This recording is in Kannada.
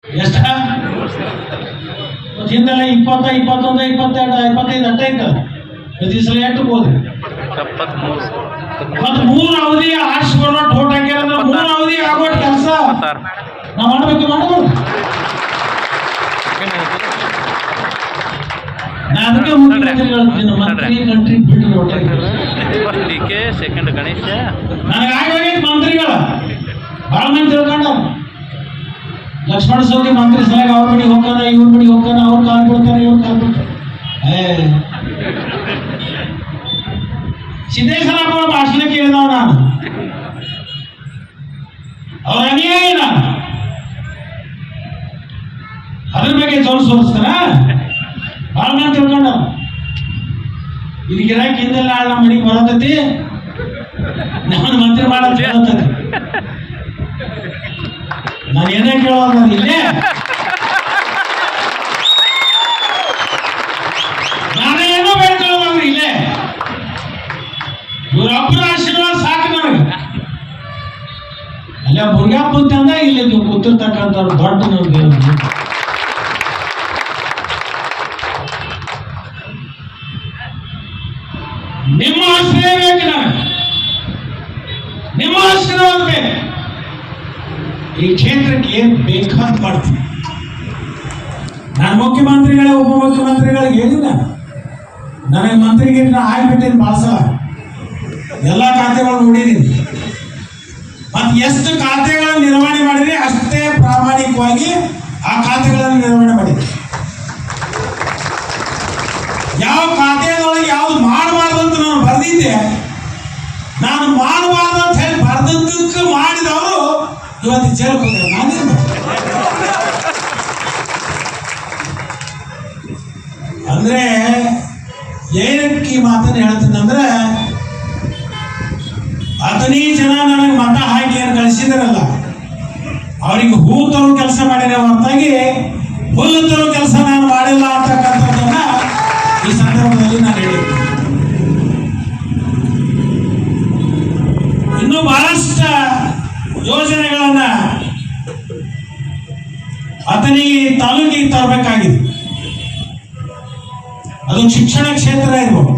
ಎಷ್ಟ ಹಿಂದೆಲ್ಲ 20, 21, 22, 25 ಅಟ್ಟ ಇತ್ತು. ಪ್ರತಿ ಸಲ ಎಷ್ಟು ಹೋದ್ರಿ? ಮತ್ 3 ಅವಧಿ ಆರಿಸ್ಕೊಳ್ಳೋ ಟೋಟ್ ಹಾಕ್ಯಾರ. 3 ಅವಧಿ ಆಗೋಟ್ ಕೆಲಸ ನಾವ್ ಮಾಡ್ಬೇಕು. ನಾ ಅದಕ್ಕೆ ಮುಖ್ಯಮಂತ್ರಿ ಹೇಳ್ತೀನಿ, ಮಂತ್ರಿ ಕಂಟ್ರಿ ಬಿಟ್ಟು ನನಗಾಗೈತಿ ಮಂತ್ರಿಗಳ ಬಹಳ ಮಂದಿ ತಿಳ್ಕೊಂಡ. ಲಕ್ಷ್ಮಣ ಸವದಿ ಮಂತ್ರಿ ಸಲಗ ಅವ್ರ ಮನೆಗೆ ಹೋಗ್ತಾನ, ಇವ್ರ ಮನೆಗೆ ಹೋಗ್ತಾನ, ಅವ್ರು ಕಾಲ್ ಬಿಡ್ತಾನೆ, ಇವ್ರು ಕಾಲ್ ಬಿಡ್ತಾನೆ. ಸಿದ್ದೇಶ್ವರಪ್ಪ ಭಾಷಣ ಕೇಳಿದವ ನಾನು, ಅವ್ರ ಅನ್ಯಾಯ ನಾನು ಅದ್ರ ಬಗ್ಗೆ ತೋರಿಸ್ತಾನ. ಬಹಳ ಮಂದಿ ತಿಳ್ಕೊಂಡ ಇಲ್ಲಿ ಗಿರಾಕಿ ಹಿಂದೆಲ್ಲ ನಮ್ಮ ಮನೆಗೆ ಬರತೈತಿ, ನಾನು ಮಂತ್ರಿ ಮಾಡೋದು ಕೇಳತೈತಿ. ನಾನು ಏನೇ ಕೇಳೋದು ನಾನು ಇಲ್ಲೇ ನಾನೇ ಏನೋ ಬೇಡ್ಕೊಳ್ಳೋದು ಇಲ್ಲೇ. ಇವರೊಬ್ಬರ ಆಶೀರ್ವಾದ ಸಾಕು ನನಗೆ. ಅಲ್ಲ ಮುರುಗಪ್ಪ ಅಂತಂದ ಇಲ್ಲಿ ಕೂತಿರ್ತಕ್ಕಂಥ ದೊಡ್ಡ ನಮ್ಗೆ ನಿಮ್ಮ ಆಶ್ರಯ ಬೇಕು, ನನಗೆ ನಿಮ್ಮ ಆಶೀರ್ವಾದ ಬೇಕು. ಈ ಕ್ಷೇತ್ರಕ್ಕೆ ಏನ್ ಬೇಕಾದ್ ಮಾಡ್ತೀನಿ. ನಾನು ಮುಖ್ಯಮಂತ್ರಿಗಳೇ ಉಪಮುಖ್ಯಮಂತ್ರಿಗಳಿಗೆ ಹೇಳಿಲ್ಲ, ನನಗೆ ಮಂತ್ರಿಗಿಂತ ಆಗ್ಬಿಟ್ಟಿನಿ ಭಾಳ ಸಲ. ಎಲ್ಲ ಖಾತೆಗಳು ನೋಡಿದೀನಿ. ಮತ್ತೆ ಎಷ್ಟು ಖಾತೆಗಳನ್ನು ನಿರ್ವಹಣೆ ಮಾಡಿದ್ರೆ ಅಷ್ಟೇ ಪ್ರಾಮಾಣಿಕವಾಗಿ ಆ ಖಾತೆಗಳನ್ನು ನಿರ್ವಹಣೆ ಮಾಡಿದೆ. ಯಾವ ಖಾತೆಯೊಳಗೆ ಯಾವ್ದು ಮಾಡಬಾರ್ದು ಅಂತ ನಾನು ಬರೆದಿದ್ದೆ, ನಾನು ಮಾಡಬಾರ್ದು ಅಂತ ಹೇಳಿ ಬರೆದದ್ದಕ್ಕೆ ಮಾಡಿದವರು ಇವತ್ತು ಜೈಲಿಗೆ ಹೋಗ್ತಾರೆ. ನಾನೇನು ಅಂದ್ರೆ ಏನಕ್ಕೆ ಈ ಮಾತನ್ನು ಹೇಳ್ತೀನಿ ಅಂದ್ರೆ, ಅತನೇ ಜನ ನನಗೆ ಮತ ಹಾಕಿ ಏನು ಕಳಿಸಿದಾರಲ್ಲ, ಅವ್ರಿಗೆ ಹೂ ತರೋ ಕೆಲಸ ಮಾಡಿರೋ ಹೊರತಾಗಿ ಹುಲ್ಲು ತರೋ ಕೆಲಸ ನಾನು ಮಾಡಿಲ್ಲ ಅಂತಕ್ಕಂಥದ್ದನ್ನ ಈ ಸಂದರ್ಭದಲ್ಲಿ ನಾನು ಹೇಳಿದ್ದೆ. ಇನ್ನೂ ಬಹಳಷ್ಟು ಯೋಜನೆಗಳನ್ನ ಅತನಿ ತಾಲೂಕಿಗೆ ತರಬೇಕಾಗಿದೆ. ಅದು ಶಿಕ್ಷಣ ಕ್ಷೇತ್ರ ಇರ್ಬೋದು,